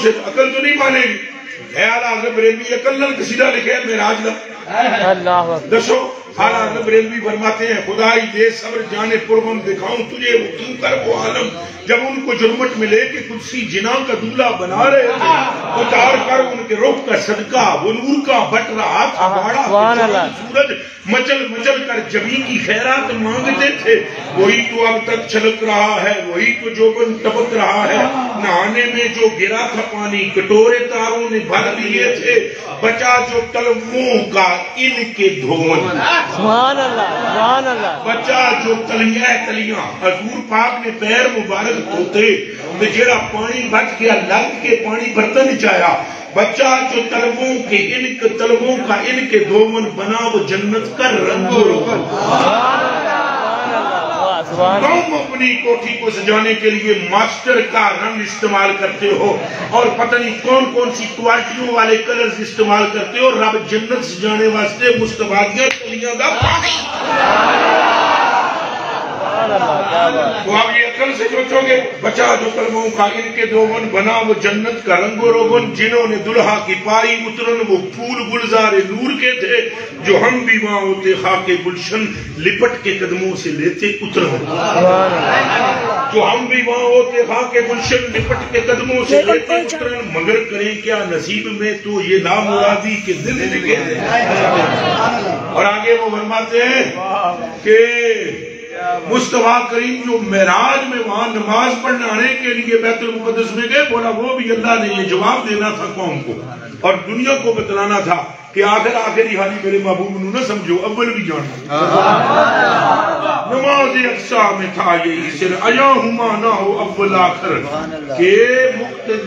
عقل تو نہیں مانے گی. اعلیٰ حضرت بریلوی عقل نال قصیدہ لکھے معراج دا. دسو اعلیٰ حضرت بریلوی فرماتے ہیں خدائی دے صبر جانے پرغم دکھاؤں تجھے وہ کیوں کر وہ عالم. جب ان کو جرمٹ ملے کہ قدسی جناں کا دولہ بنا رہے تھے اتار کر ان کے رخ کا صدقہ وہ نور کا بٹ رہا تھا باڑا سورج مچل مچل کر جبی کی خیرات مانگتے تھے. وہی تو اب تک چھلک رہا ہے وہی تو جوبن ٹپک رہا ہے. نہانے میں جو گرا تھا پانی کٹورے تاروں نے بھر دیے تھے. بچا جو تلووں کا ان کے دھون. سبحان اللہ سبحان اللہ. بچا جو تلیاں حضور پاک نے پیر مبارک دھوتے تو جیڑا پانی بچ گیا لگ کے پانی برتن چایا. بچہ جو تلووں کے تلووں کا ان کے دھون بنا وہ جنت کا رنگ و روغن. تم اپنی کوٹھی کو سجانے کے لیے ماسٹر کا رنگ استعمال کرتے ہو اور پتہ نہیں کون کون سی کوالٹیوں والے کلرز استعمال کرتے ہو. رب جنت سجانے واسطے مصطفیٰ کلیاں دا پانی. تو آپ یہ عقل سے سوچو گے بچا جو تلووں کا ان کے دھون بنا وہ جنت کا رنگ و روغن. جنہوں نے دلہا کی پائی اترن وہ پھول گلزار نور کے تھے جو ہم بھی وہاں ہوتے خاک گلشن لپٹ کے قدموں سے لیتے اترن. جو ہم بھی وہاں ہوتے خاک گلشن لپٹ کے قدموں سے لیتے اترن. مگر کریں کیا نصیب میں تو یہ نامرادی کے دل لکھے تھے. اور آگے وہ فرماتے ہیں کہ مصطفیٰ کریم جو معراج میں وہاں نماز پڑھنے آنے کے لیے بیت المقدس میں گئے بولا وہ بھی اللہ نے یہ جواب دینا تھا قوم کو اور دنیا کو بتلانا تھا کہ آخری حالی میرے محبوب نو نہ سمجھو اول بھی جاننا. نماز اقصا میں تھا یہی سر ایاہما نہ ہو اول آخر کہ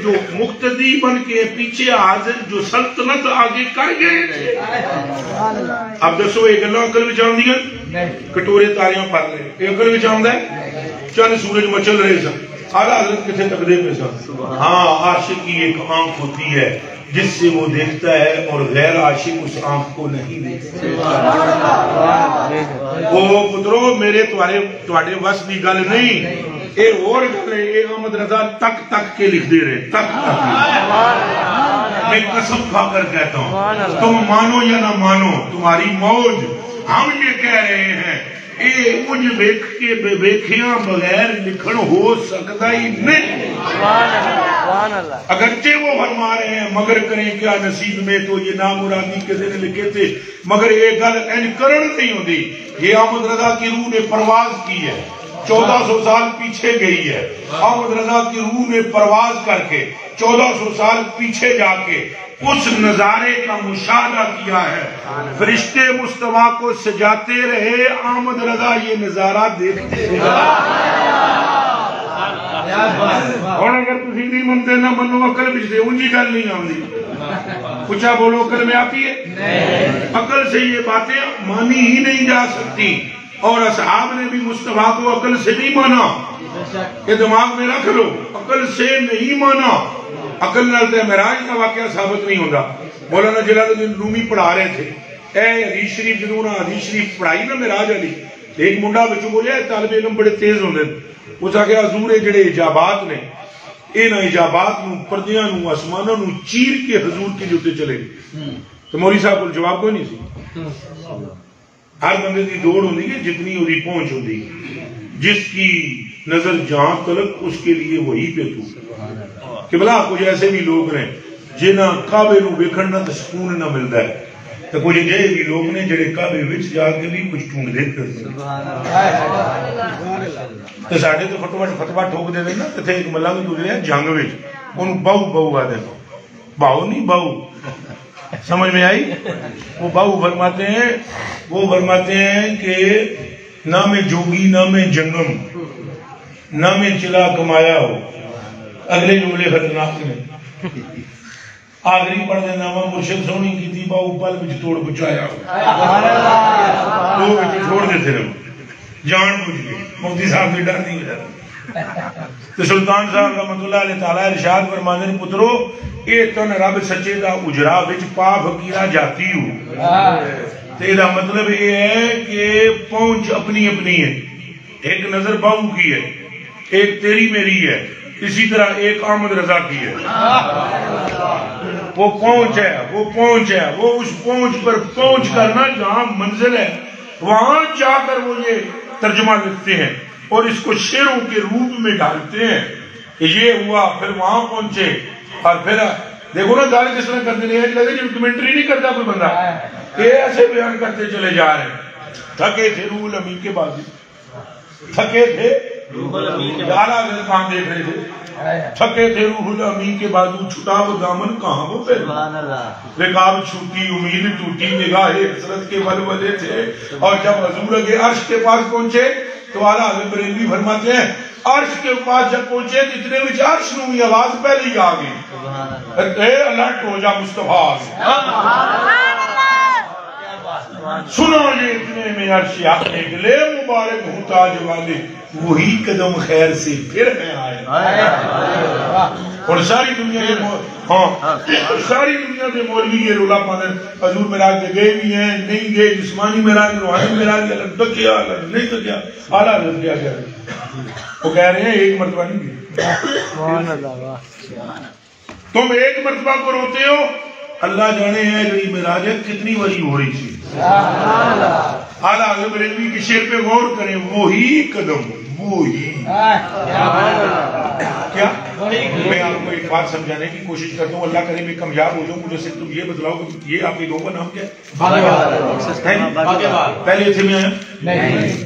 جو مقتدی بن کے پیچھے حاضر جو سلطنت آگے کر گئے تھے. اب دسو ایک اللہ عقل بھی جان دیا کٹورے تاریاں پڑھ رہے ایک عقل بھی جان ہے چند سورج مچل رہے سن. اعلیٰ حضرت کتنے تقدیر میں سن. ہاں عاشق کی ایک آنکھ ہوتی ہے جس سے وہ دیکھتا ہے اور غیر عاشق اس آنکھ کو نہیں دیکھتا. وہ پترو میرے تواڈے وس دی گل نہیں اے اور گل ہے. اے احمد رضا تک تک کے لکھ دے رہے تک تک. میں قسم کھا کر کہتا ہوں تم مانو یا نہ مانو تمہاری موج. ہم یہ کہہ رہے ہیں اے مجھ بیک کے بیکھیاں بغیر لکھن ہو سکتا ہی نہیں. اگرچہ وہ فرما رہے ہیں مگر کریں کیا نصیب میں تو یہ نامرادی کے دن لکھے تھے. مگر یہ گل انکرن نہیں ہوتی. یہ احمد رضا کی روح نے پرواز کی ہے 1400 سال پیچھے گئی ہے. احمد رضا کی روح نے پرواز کر کے 1400 سال پیچھے جا کے اس نظارے کا مشاہدہ کیا ہے. فرشتے مصطفیٰ کو سجاتے رہے احمد رضا یہ نظارہ دیکھتے رہے. اور اگر تسی نہیں منتے نہ منو عقل بھی سے انجی گل نہیں آمدی. پوچھا بولو عقل میں آتی ہے؟ عقل سے یہ باتیں مانی ہی نہیں جا سکتی. اور اصحاب نے بھی مصطفیٰ کو عقل سے نہیں مانا. یہ دماغ میں رکھ لو عقل سے نہیں مانا. عقل نال تے معراج کا واقعہ ثابت نہیں ہوتا. مولانا جلال الدین رومی پڑھا رہے تھے اے حدیث شریف جدوں نہ حدیث شریف پڑھائی نا معراج علی ایک منڈا بچوں بولیا طالب علم بڑے تیز ہوندے اس آخیا حضور جڑے اجابات نے انہاں اجابات نو پردیاں نو آسماناں نو چیر کے حضور کے جوتے چلے گئے. تو مولوی صاحب کو جواب کوئی نہیں سی. ہر بندے دی دوڑ ہوندی ہے جتنی وہی پہنچ ہوندی ہے. جس کی نظر جہاں طلب اس کے لیے وہی پہ تو کہ بلا کچھ ایسے بھی لوگ ہیں جنہاں کعبے نو ویکھن نہ سکون نہ ملتا ہے تو کچھ جے بھی لوگ نے جڑے کعبے وچ جا کے بھی کچھ ٹونڈ دیکھ کرتے تو ساڈے تو فتوا ٹھوک دے نا تے ایک ملا بھی گزریا جنگ وچ اونوں باہو باہو آدے باہو نہیں باہو سمجھ میں آئی. وہ باہو فرماتے ہیں کہ نہ میں جوگی نہ میں جنگم نہ میں چلا کمایا ہو. اگلے جملے خطرناک نے آخری پڑھ دے نامہ مرشد سونی کی تھی باہو پل بچ توڑ بچایا ہو. دو بچ چھوڑ دیتے رہو جان بوجھ گئے. مفتی صاحب بھی ڈر نہیں گیا. تو سلطان صاحب رحمت اللہ علیہ تعالیٰ ارشاد فرماندے نے پترو اے تن رب سچے دا اجرا وچ پا فقیرہ جاتی ہو. تو یہ مطلب یہ ہے کہ پہنچ اپنی اپنی ہے. ایک نظر باہو کی ہے ایک تیری میری ہے. اسی طرح ایک احمد رضا کی ہے. وہ پہنچ ہے وہ اس پہنچ پر پہنچ کر نا جہاں منزل ہے وہاں جا کر وہ یہ ترجمہ لکھتے ہیں اور اس کو شعروں کے روپ میں ڈالتے ہیں کہ یہ ہوا. پھر وہاں پہنچے اور پھر دیکھو نا گال کس طرح کرتے ہیں. لگے جب کمنٹری نہیں کرتا کوئی بندہ, یہ ایسے بیان کرتے چلے جا رہے ہیں. تھکے تھے روح الامین کے بعد, تھکے تھے اعلیٰ حضرت کہاں دیکھ رہے تھے, تھکے تھے روح الامین کے بعد چھٹا وہ دامن کہاں وہ پہ رکاب چھوٹی امید ٹوٹی نگاہ حسرت کے ولولے تھے. اور جب حضور اگے عرش کے پاس پہنچے تو اعلیٰ حضرت بریلوی فرماتے ہیں عرش کے پاس جب پہنچے اتنے میں عرش نوی آواز پہلے ہی آ گئی, اے الرٹ ہو جا مصطفیٰ, سنو یہ اتنے میں عرش حق نکلے مبارک ہوں تاج والے وہی قدم خیر سے پھر میں آئے. اور ساری دنیا کے ساری دنیا کے مولوی یہ رولا پانے حضور معراج کے گئے بھی ہیں نہیں گئے, جسمانی معراج روحانی معراج کیا نہیں تو کیا اعلیٰ حضرت کیا کہہ رہے ہیں. وہ کہہ رہے ہیں ایک مرتبہ نہیں گئے, تم ایک مرتبہ کو روتے ہو, اللہ جانے ہیں جو یہ معراج ہے کتنی بڑی ہو رہی تھی. اعلیٰ حضرت بریلوی کے شعر پہ غور کریں, وہی قدم وہی کیا. میں آپ کو ایک بات سمجھانے کی کوشش کرتا ہوں, اللہ کرے میں کامیاب ہو جاؤں. مجھے صرف تم یہ بتلاؤ کہ یہ آپ کے گاؤں کا نام کیا ہے؟ پہلے تھے میں آیا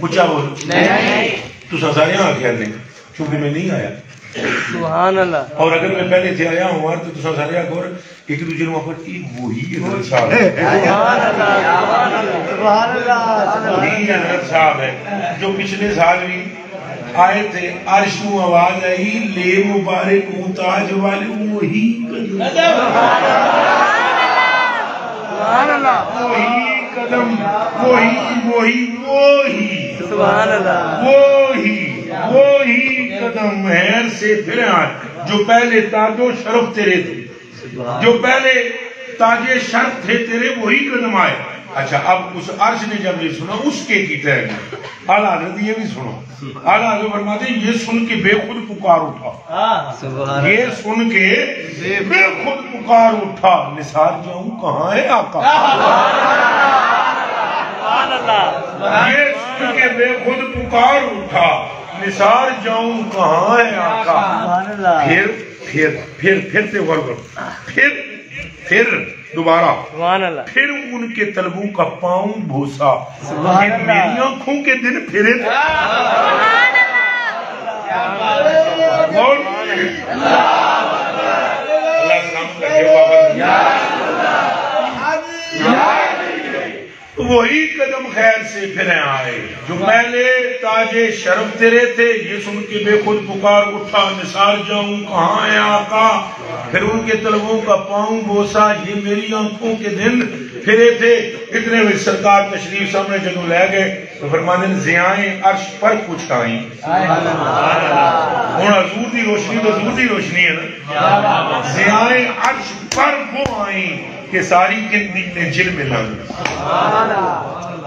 پوچھا بول تو سزارے آ گیا نہیں کیونکہ میں نہیں آیا. سبحان اللہ. اور اگر میں پہلے تھے آیا ہوں تو سزارے آ گیا ایک دوسرے وہاں پر وہی حضرت صاحب وہی حضرت صاحب ہے جو پچھلے سال بھی آئے تھے. عرش کو آواز آئی لے مبارک ہوں تاج والے وہی قدم وہی قدم خیر سے پھر آئے جو پہلے تاج و شرف تیرے تھے, جو پہلے تاج شرف تھے تیرے وہی قدم آئے. اچھا اب اس عرش نے جب یہ سنا اس کے کی ٹہر اعلیٰ حضرت یہ بھی سنو. اعلیٰ حضرت فرماتے ہیں یہ سن کے بے خود پکار اٹھا, یہ سن کے بے خود پکار اٹھا, نثار جاؤں کہاں ہے آقا. یہ سن کے بے خود پکار اٹھا, نثار جاؤں کہاں ہے آقا. پھر سے غور کرو, پھر دوبارہ پھر ان کے طلبوں کا پاؤں بھوسا, میری آنکھوں کے دن پھرے تھے. وہی قدم خیر سے پھر آئے جو پہلے تاج شرف تیرے تھے, یہ سن کے بے خود پکار اٹھا, نثار جاؤں کہاں ہے آقا. پھر ان کے طلبوں کا پاؤں بوسا, یہ میری آنکھوں کے دن پھرے تھے. اتنے میں سرکار تشریف سامنے جدو لے گئے تو فرماتے ہیں زیائیں عرش پر کچھ آئیں. ہوں حضور دی روشنی تو حضور دی روشنی ہے نا, زیائیں عرش پر وہ آئیں کہ ساری کندیلیں جل میں لائیں.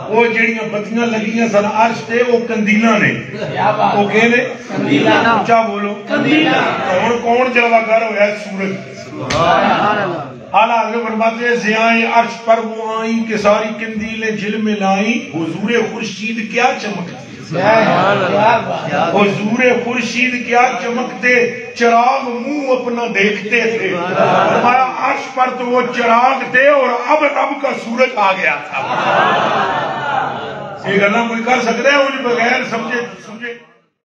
وہ جڑیاں بتیاں لگیاں سن عرش تے وہ کندیلاں نے, وہ کہے نے اونچا بولو کون جلوہ گر ہویا ہے سورج. اعلیٰ حضرت فرماتے ہیں زیائیں عرش پر وہ آئیں کہ ساری کندیلیں جل میں لائیں. حضور خورشید کیا چمکتے, حضور خورشید کیا چمکتے, چراغ منہ اپنا دیکھتے تھے. فرمایا عرش پر تو وہ چراغ تھے اور اب رب کا سورج آ گیا تھا. یہ گلہ کوئی کر سکتے ہیں, انہیں بغیر سمجھے